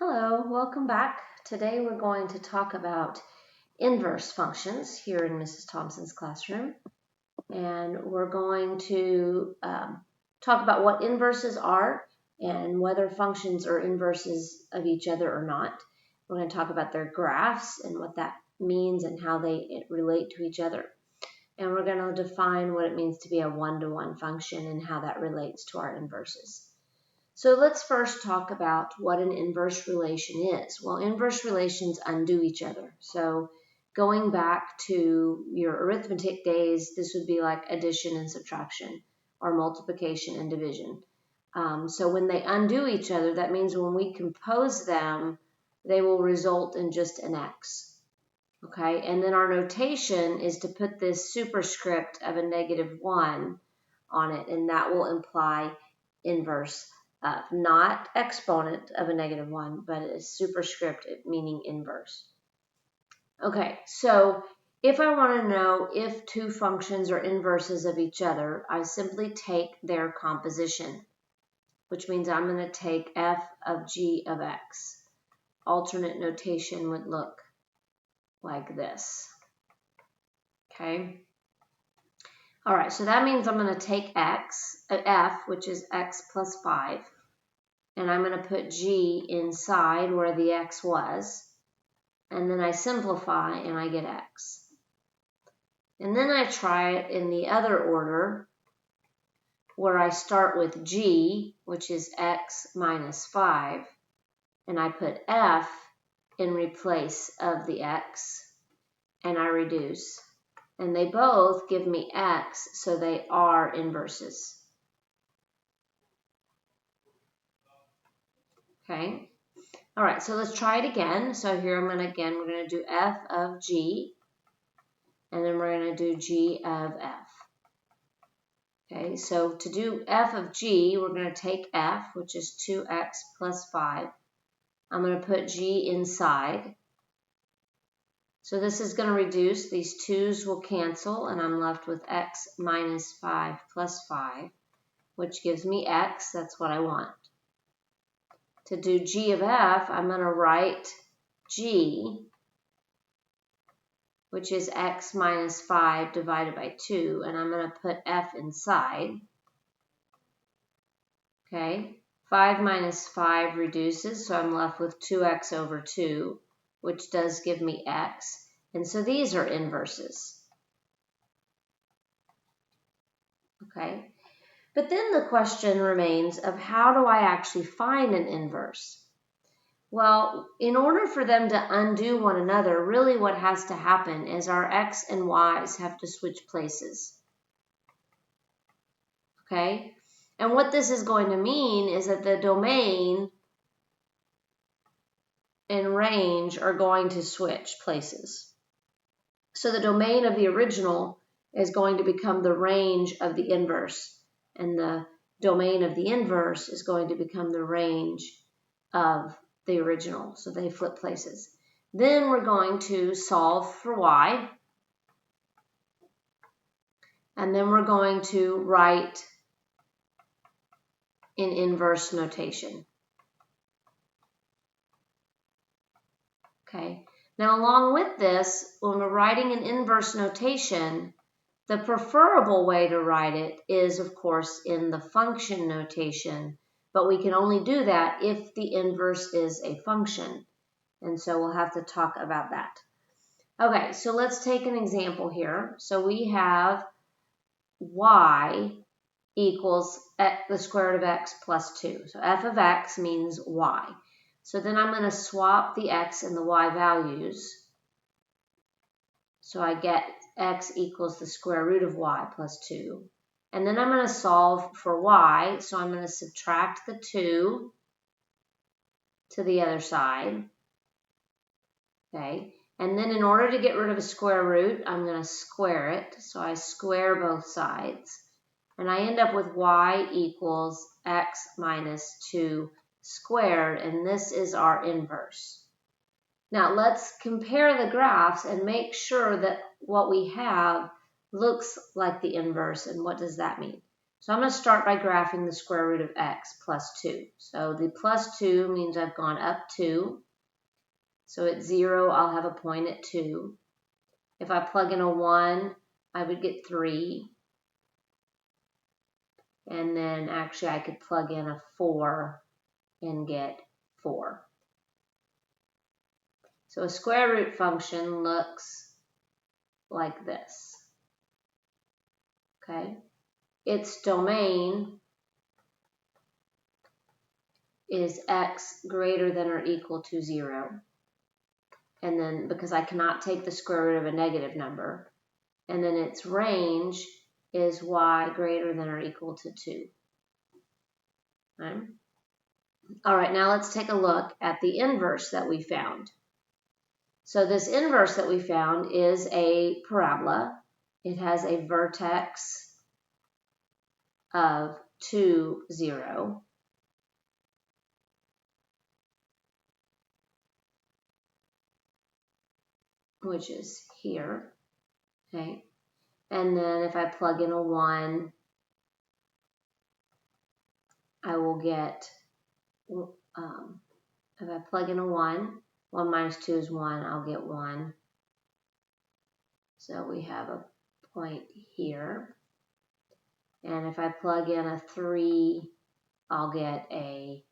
Hello, welcome back. Today we're going to talk about inverse functions here in Mrs. Thompson's classroom. And we're going to talk about what inverses are and whether functions are inverses of each other or not. We're going to talk about their graphs and what that means and how they relate to each other. And we're going to define what it means to be a one-to-one function and how that relates to our inverses. So let's first talk about what an inverse relation is. Well, inverse relations undo each other. So going back to your arithmetic days, this would be like addition and subtraction or multiplication and division. So when they undo each other, that means when we compose them, they will result in just an x. Okay, and then our notation is to put this superscript of a -1 on it, and that will imply inverse. Not exponent of a -1, but a superscript meaning inverse. Okay, so if I want to know if two functions are inverses of each other, I simply take their composition, which means I'm going to take f of g of x. Alternate notation would look like this. Okay. All right, so that means I'm going to take f, which is x plus 5, and I'm going to put g inside where the x was, and then I simplify and I get x. And then I try it in the other order where I start with g, which is x minus 5, and I put f in replace of the x, and I reduce. And they both give me x, so they are inverses. Okay. All right, so let's try it again. So here we're going to do f of g, and then we're going to do g of f. Okay, so to do f of g, we're going to take f, which is 2x plus 5. I'm going to put g inside. So this is going to reduce. These 2's will cancel, and I'm left with x minus 5 plus 5, which gives me x. That's what I want. To do g of f, I'm going to write g, which is x minus 5 divided by 2, and I'm going to put f inside. Okay, 5 minus 5 reduces, so I'm left with 2x over 2, which does give me x. And so these are inverses. Okay, but then the question remains of how do I actually find an inverse? Well, in order for them to undo one another, really what has to happen is our x and y's have to switch places. Okay? And what this is going to mean is that the domain and range are going to switch places. So the domain of the original is going to become the range of the inverse, and the domain of the inverse is going to become the range of the original. So they flip places. Then we're going to solve for y, and then we're going to write in inverse notation. Okay, now along with this, when we're writing in inverse notation, the preferable way to write it is, of course, in the function notation, but we can only do that if the inverse is a function, and so we'll have to talk about that. Okay, so let's take an example here. So we have y equals the square root of x plus 2. So f of x means y. So then I'm going to swap the x and the y values. So I get x equals the square root of y plus 2. And then I'm going to solve for y. So I'm going to subtract the 2 to the other side. Okay. And then in order to get rid of a square root, I'm going to square it. So I square both sides. And I end up with y equals x minus 2 squared, and this is our inverse. Now let's compare the graphs and make sure that what we have looks like the inverse. And what does that mean? So I'm going to start by graphing the square root of x plus 2. So the plus 2 means I've gone up 2. So at 0, I'll have a point at 2. If I plug in a 1, I would get 3. And then actually I could plug in a 4 and get 4. So a square root function looks like this. Okay? Its domain is x greater than or equal to 0. And then because I cannot take the square root of a negative number. And then its range is y greater than or equal to 2. Okay? All right, now let's take a look at the inverse that we found. So this inverse that we found is a parabola. It has a vertex of 2, 0. Which is here. Okay. And then if I plug in a 1, I will get, if I plug in a 1, 1 minus 2 is 1, I'll get 1. So we have a point here. And if I plug in a 3, I'll get a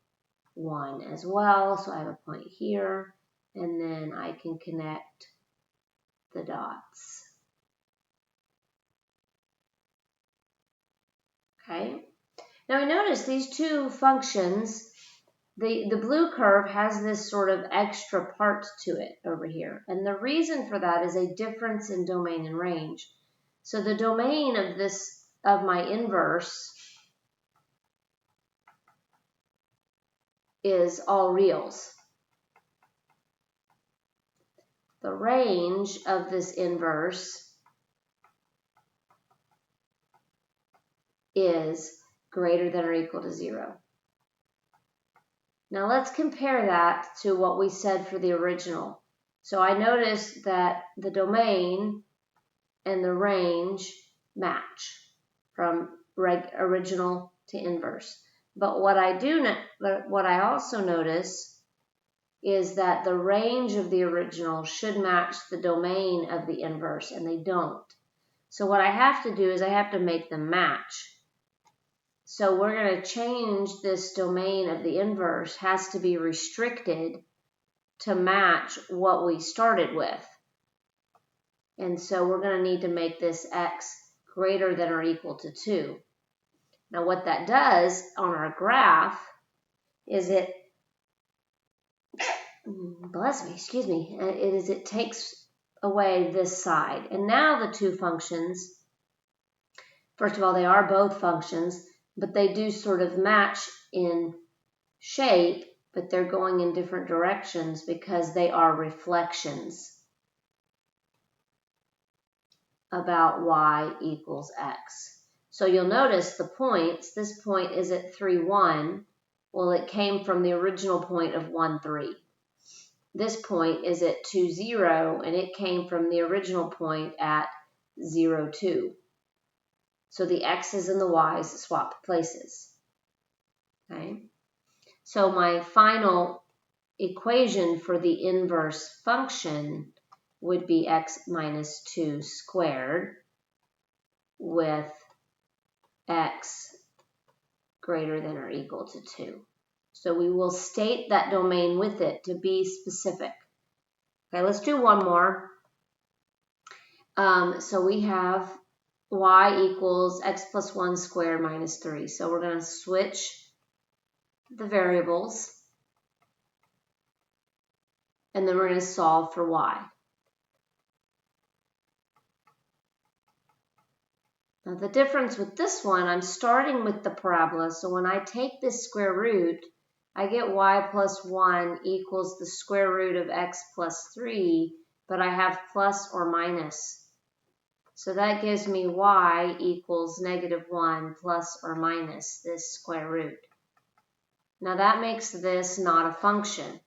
1 as well. So I have a point here. And then I can connect the dots. Okay. Now we notice these two functions, the blue curve has this sort of extra part to it over here. And the reason for that is a difference in domain and range. So the domain of my inverse is all reals. The range of this inverse is greater than or equal to 0. Now let's compare that to what we said for the original. So I noticed that the domain and the range match from original to inverse. But what I also notice is that the range of the original should match the domain of the inverse, and they don't. So what I have to do is I have to make them match. So we're going to change this domain of the inverse, has to be restricted to match what we started with. And so we're going to need to make this x greater than or equal to 2. Now what that does on our graph is it takes away this side. And now the two functions, first of all, they are both functions, but they do sort of match in shape, but they're going in different directions because they are reflections about y equals x. So you'll notice the points, this point is at 3, 1. Well, it came from the original point of 1, 3. This point is at 2, 0, and it came from the original point at 0, 2. So the x's and the y's swap places. Okay. So my final equation for the inverse function would be x minus 2 squared with x greater than or equal to 2. So we will state that domain with it to be specific. Okay, let's do one more. So we have y equals x plus 1 squared minus 3. So we're going to switch the variables, and then we're going to solve for y. Now the difference with this one, I'm starting with the parabola, so when I take this square root, I get y plus 1 equals the square root of x plus 3, but I have plus or minus. So that gives me y equals negative 1 plus or minus this square root. Now that makes this not a function.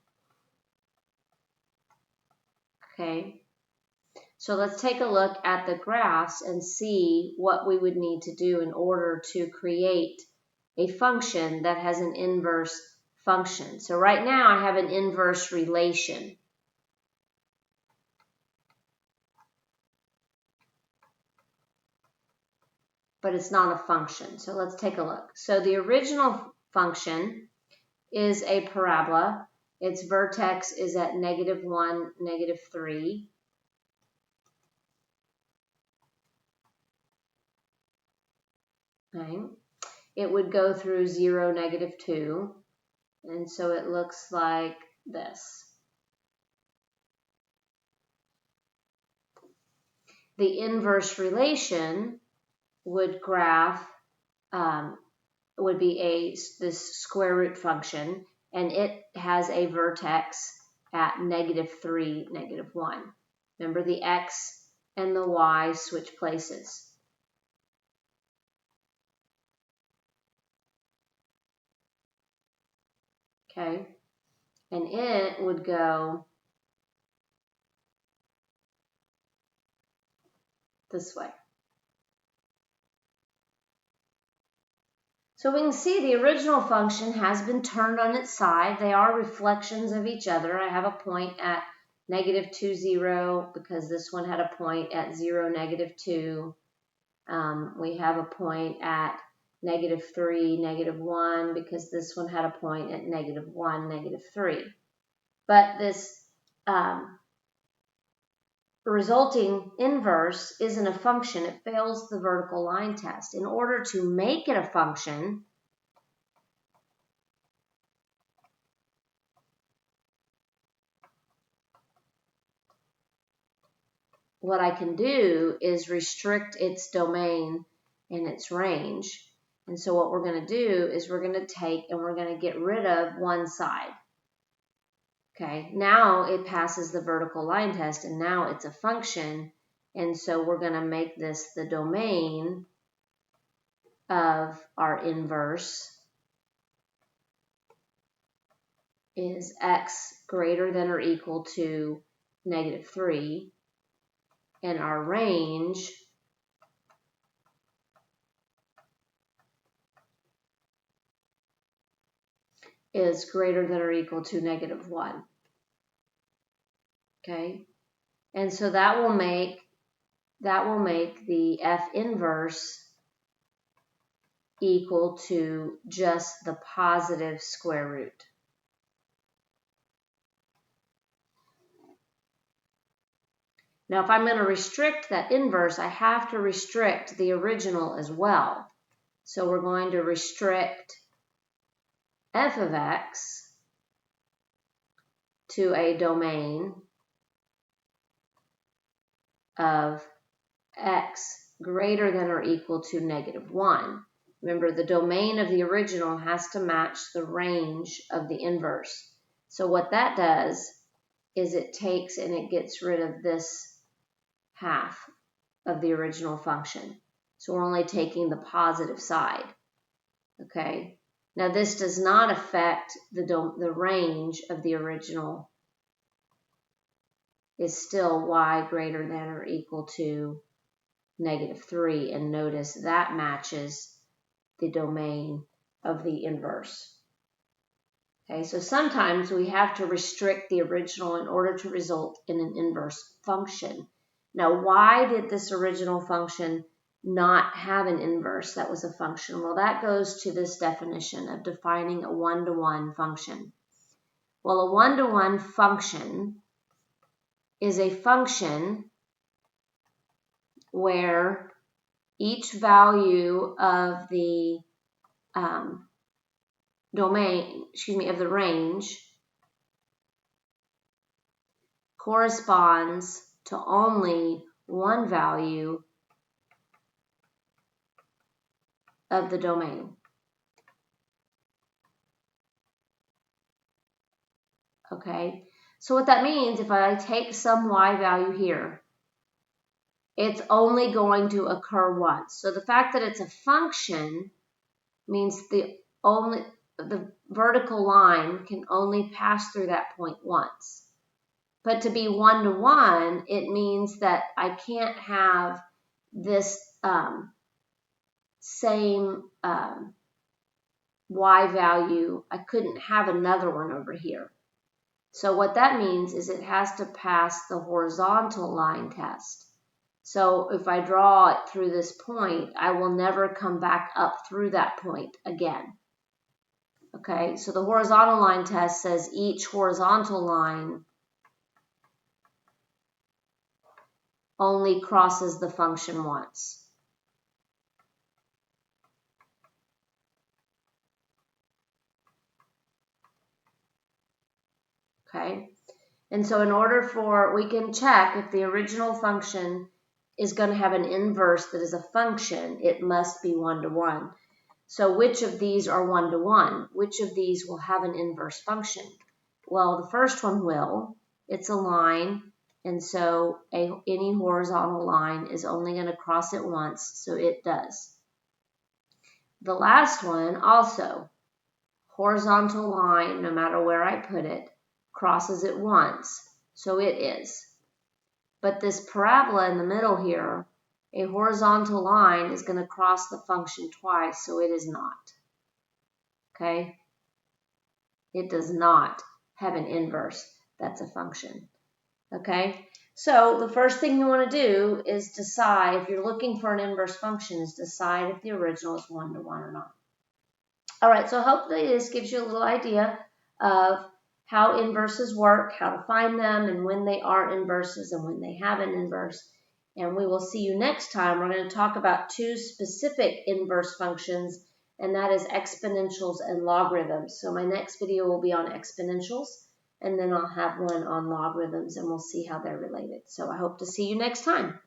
Okay, So let's take a look at the graphs and see what we would need to do in order to create a function that has an inverse function. So right now I have an inverse relation. But it's not a function. So let's take a look. So the original function is a parabola. Its vertex is at -1, -3. Okay. It would go through 0, -2. And so it looks like this. The inverse relation would graph, would be this square root function, and it has a vertex at -3, -1. Remember, the x and the y switch places. Okay, and it would go this way. So we can see the original function has been turned on its side. They are reflections of each other. I have a point at -2, 0 because this one had a point at 0, -2. We have a point at -3, -1 because this one had a point at -1, -3. But this resulting inverse isn't a function. It fails the vertical line test. In order to make it a function, what I can do is restrict its domain and its range. And so what we're going to do is we're going to take and we're going to get rid of one side. Okay, now it passes the vertical line test and now it's a function. And so we're going to make this the domain of our inverse is x greater than or equal to -3. And our range is greater than or equal to -1. Okay, and so that will make the F inverse equal to just the positive square root. Now, if I'm going to restrict that inverse, I have to restrict the original as well. So we're going to restrict f of x to a domain of x greater than or equal to -1. Remember, the domain of the original has to match the range of the inverse. So what that does is it takes and it gets rid of this half of the original function. So we're only taking the positive side. Okay. Now this does not affect the range of the original. Is still y greater than or equal to -3, and notice that matches the domain of the inverse. Okay, so sometimes we have to restrict the original in order to result in an inverse function. Now, why did this original function not have an inverse that was a function? Well, that goes to this definition of defining a one-to-one function. Well, a one-to-one function is a function where each value of the of the range corresponds to only one value of the domain. Okay, so what that means, if I take some y value here, it's only going to occur once. So the fact that it's a function means the vertical line can only pass through that point once. But to be 1 to 1, it means that I can't have this same y value. I couldn't have another one over here. So what that means is it has to pass the horizontal line test. So if I draw it through this point, I will never come back up through that point again. Okay, so the horizontal line test says each horizontal line only crosses the function once. Okay, and so in order for, we can check if the original function is going to have an inverse that is a function, it must be 1 to 1. So which of these are 1 to 1? Which of these will have an inverse function? Well, the first one will. It's a line, and so any horizontal line is only going to cross it once, so it does. The last one also, horizontal line, no matter where I put it, crosses it once, so it is. But this parabola in the middle here, a horizontal line is going to cross the function twice, so it is not. Okay? It does not have an inverse. That's a function. Okay? So the first thing you want to do is decide, if you're looking for an inverse function, is decide if the original is 1 to 1 or not. All right, so hopefully this gives you a little idea of how inverses work, how to find them, and when they are inverses and when they have an inverse. And we will see you next time. We're going to talk about 2 specific inverse functions, and that is exponentials and logarithms. So my next video will be on exponentials, and then I'll have one on logarithms, and we'll see how they're related. So I hope to see you next time.